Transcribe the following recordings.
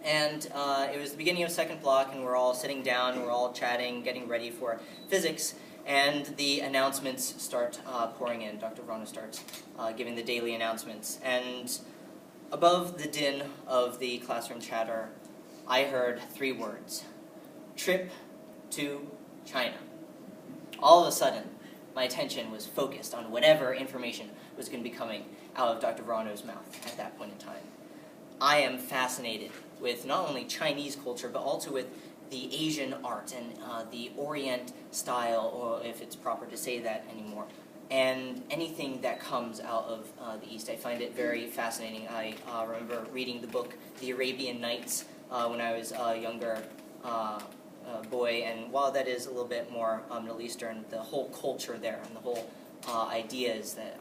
And it was the beginning of second block, and we're all sitting down, we're all chatting, getting ready for physics, and the announcements start pouring in. Dr. Vrana starts giving the daily announcements, and above the din of the classroom chatter, I heard 3 words: trip to China. All of a sudden, my attention was focused on whatever information was going to be coming out of Dr. Vrano's mouth at that point in time. I am fascinated with not only Chinese culture, but also with the Asian art and the Orient style, or if it's proper to say that anymore, and anything that comes out of the East. I find it very fascinating. I remember reading the book The Arabian Nights when I was a younger boy, and while that is a little bit more Middle Eastern, the whole culture there and the whole ideas that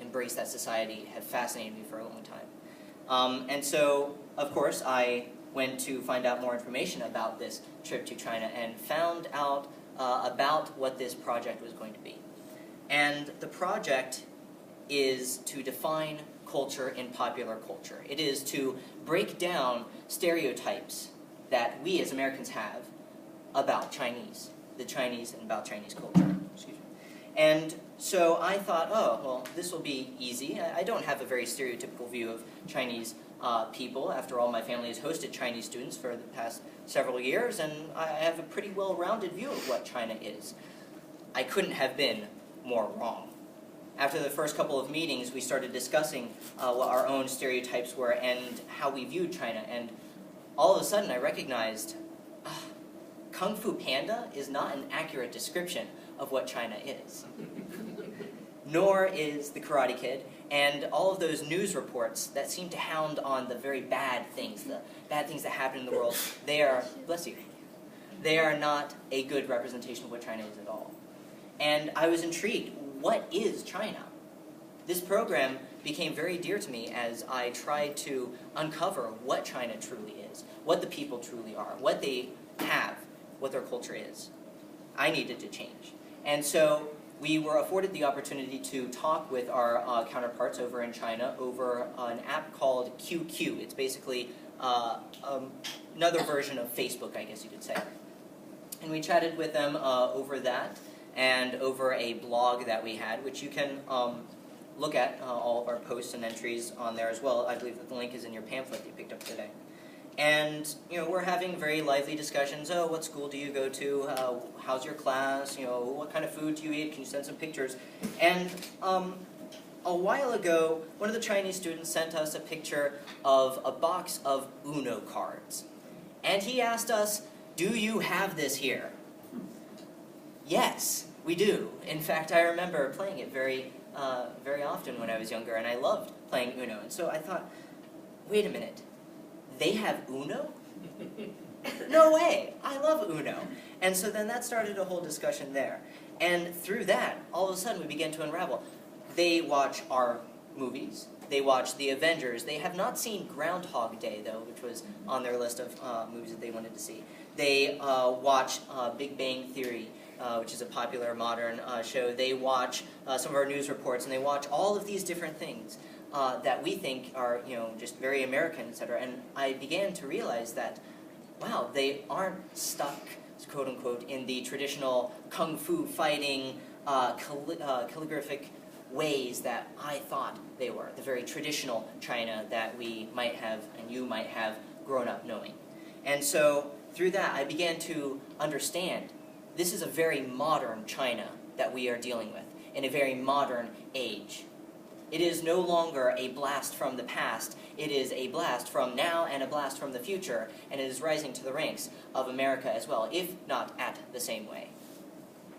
embrace that society have fascinated me for a long time. And so, of course, I went to find out more information about this trip to China and found out about what this project was going to be. And the project is to define culture in popular culture. It is to break down stereotypes that we as Americans have about Chinese, the Chinese, and about Chinese culture. Excuse me. And so I thought, oh, well, this will be easy. I don't have a very stereotypical view of Chinese people. After all, my family has hosted Chinese students for the past several years, and I have a pretty well-rounded view of what China is. I couldn't have been more wrong. After the first couple of meetings, we started discussing what our own stereotypes were and how we viewed China, and all of a sudden I recognized Kung Fu Panda is not an accurate description of what China is. Nor is The Karate Kid, and all of those news reports that seem to hound on the very bad things, the bad things that happen in the world, they are, bless you, they are not a good representation of what China is at all. And I was intrigued. What is China? This program became very dear to me as I tried to uncover what China truly is, what the people truly are, what they have, what their culture is. I needed to change. And so we were afforded the opportunity to talk with our counterparts over in China over an app called QQ. It's basically another version of Facebook, I guess you could say. And we chatted with them over that and over a blog that we had, which you can look at all of our posts and entries on there as well. I believe that the link is in your pamphlet that you picked up today. And, we're having very lively discussions. Oh, what school do you go to? How's your class? What kind of food do you eat? Can you send some pictures? And a while ago, one of the Chinese students sent us a picture of a box of Uno cards. And he asked us, do you have this here? Yes, we do. In fact, I remember playing it very often when I was younger, and I loved playing Uno. And so I thought, wait a minute. They have Uno? No way! I love Uno. And so then that started a whole discussion there. And through that, all of a sudden we began to unravel. They watch our movies. They watch The Avengers. They have not seen Groundhog Day, though, which was on their list of movies that they wanted to see. They watch Big Bang Theory, which is a popular modern show. They watch some of our news reports, and they watch all of these different things that we think are, just very American, etc. And I began to realize that, wow, they aren't stuck, quote-unquote, in the traditional kung fu fighting, calligraphic ways that I thought they were, the very traditional China that we might have, and you might have, grown up knowing. And so, through that, I began to understand this is a very modern China that we are dealing with, in a very modern age. It is no longer a blast from the past. It is a blast from now and a blast from the future, and it is rising to the ranks of America as well, if not at the same way.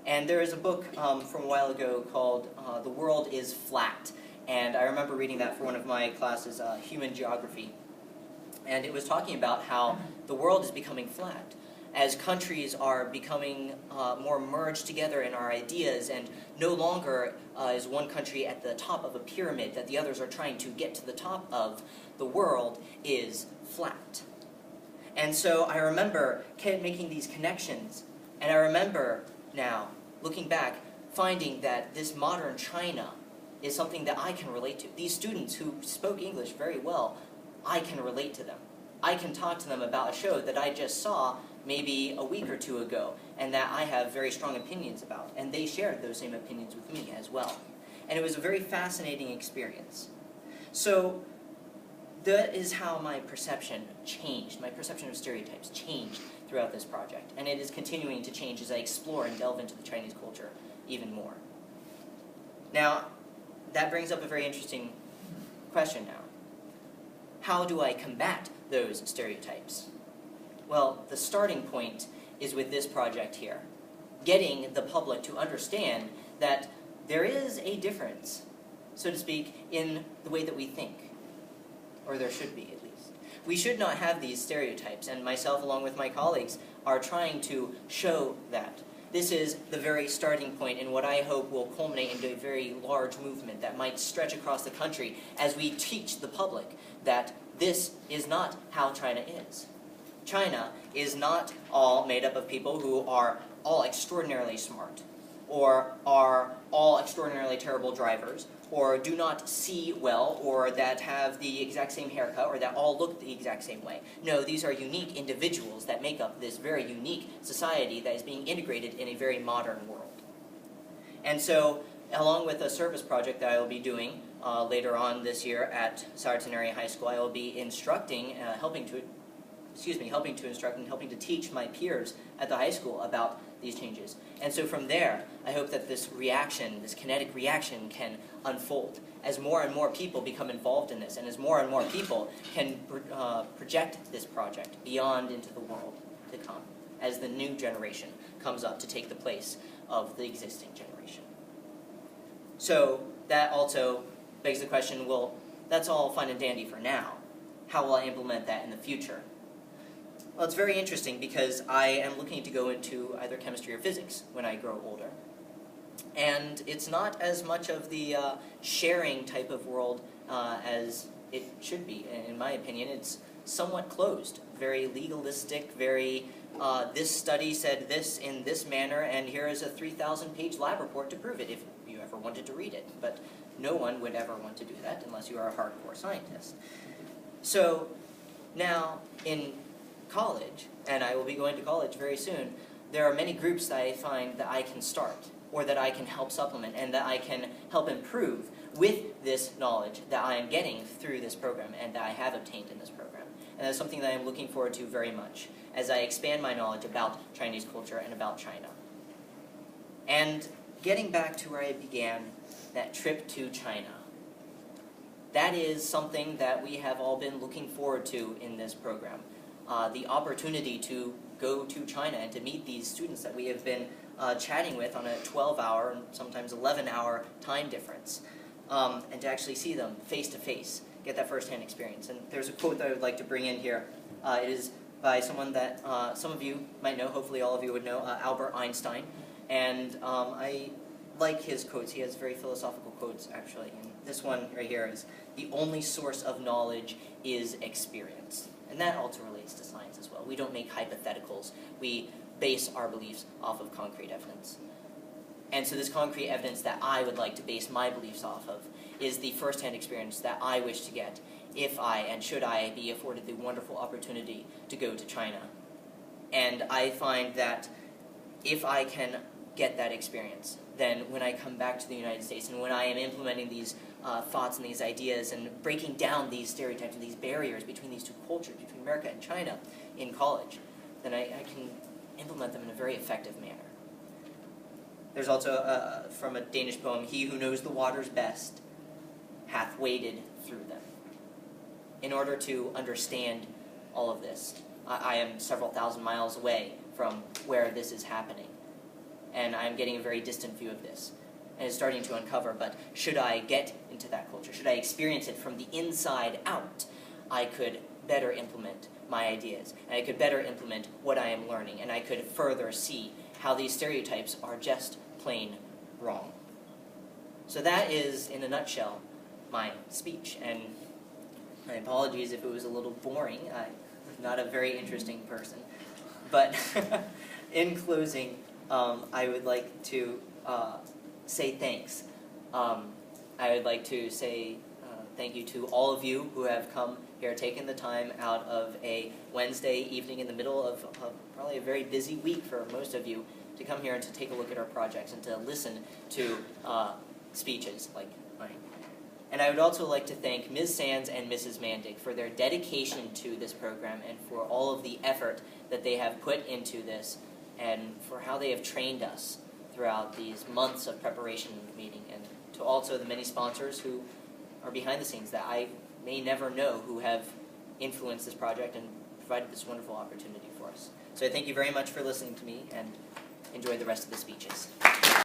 And there is a book from a while ago called The World is Flat, and I remember reading that for one of my classes, Human Geography. And it was talking about how the world is becoming flat, as countries are becoming more merged together in our ideas, and no longer is one country at the top of a pyramid that the others are trying to get to the top of. The world is flat. And so I remember making these connections, and I remember now, looking back, finding that this modern China is something that I can relate to. These students who spoke English very well, I can relate to them. I can talk to them about a show that I just saw maybe a week or two ago, and that I have very strong opinions about, and they shared those same opinions with me as well. And it was a very fascinating experience. So that is how my perception changed. My perception of stereotypes changed throughout this project, and it is continuing to change as I explore and delve into the Chinese culture even more. Now, that brings up a very interesting question now. How do I combat those stereotypes? Well, the starting point is with this project here. Getting the public to understand that there is a difference, so to speak, in the way that we think. Or there should be, at least. We should not have these stereotypes, and myself, along with my colleagues, are trying to show that. This is the very starting point in what I hope will culminate into a very large movement that might stretch across the country as we teach the public that this is not how China is. China is not all made up of people who are all extraordinarily smart, or are all extraordinarily terrible drivers, or do not see well, or that have the exact same haircut, or that all look the exact same way. No, these are unique individuals that make up this very unique society that is being integrated in a very modern world. And so, along with a service project that I will be doing later on this year at Centenary High School, I will be instructing, helping to instruct and helping to teach my peers at the high school about these changes. And so from there, I hope that this reaction, this kinetic reaction, can unfold as more and more people become involved in this, and as more and more people can project this project beyond into the world to come, as the new generation comes up to take the place of the existing generation. So that also begs the question, well, that's all fine and dandy for now. How will I implement that in the future? Well, it's very interesting because I am looking to go into either chemistry or physics when I grow older. And it's not as much of the sharing type of world as it should be. In my opinion, it's somewhat closed, very legalistic, very, this study said this in this manner, and here is a 3,000-page lab report to prove it, if you ever wanted to read it. But no one would ever want to do that unless you are a hardcore scientist. So now in college, and I will be going to college very soon, there are many groups that I find that I can start, or that I can help supplement, and that I can help improve with this knowledge that I am getting through this program, and that I have obtained in this program. And that's something that I'm looking forward to very much, as I expand my knowledge about Chinese culture and about China. And getting back to where I began, that trip to China. That is something that we have all been looking forward to in this program. The opportunity to go to China and to meet these students that we have been chatting with on a 12-hour and sometimes 11-hour time difference, and to actually see them face to face, get that first-hand experience. And there's a quote that I would like to bring in here. It is by someone that some of you might know, hopefully all of you would know, Albert Einstein. And I like his quotes. He has very philosophical quotes, actually. And this one right here is, "The only source of knowledge is experience." And that also relates to science as well. We don't make hypotheticals. We base our beliefs off of concrete evidence. And so this concrete evidence that I would like to base my beliefs off of is the first-hand experience that I wish to get if I and should I be afforded the wonderful opportunity to go to China. And I find that if I can get that experience, then when I come back to the United States and when I am implementing these thoughts and these ideas and breaking down these stereotypes and these barriers between these two cultures, between America and China in college, then I can implement them in a very effective manner. There's also, from a Danish poem, "He who knows the waters best hath waded through them." In order to understand all of this, I am several thousand miles away from where this is happening, and I'm getting a very distant view of this. And it's starting to uncover, but should I get into that culture, should I experience it from the inside out, I could better implement my ideas, and I could better implement what I am learning, and I could further see how these stereotypes are just plain wrong. So that is, in a nutshell, my speech, and my apologies if it was a little boring. I'm not a very interesting person. But in closing, I would like to say thanks. I would like to say thank you to all of you who have come here, taken the time out of a Wednesday evening in the middle of probably a very busy week for most of you, to come here and to take a look at our projects and to listen to speeches like mine. And I would also like to thank Ms. Sands and Mrs. Mandig for their dedication to this program and for all of the effort that they have put into this and for how they have trained us throughout these months of preparation and meeting, and to also the many sponsors who are behind the scenes that I may never know who have influenced this project and provided this wonderful opportunity for us. So I thank you very much for listening to me, and enjoy the rest of the speeches.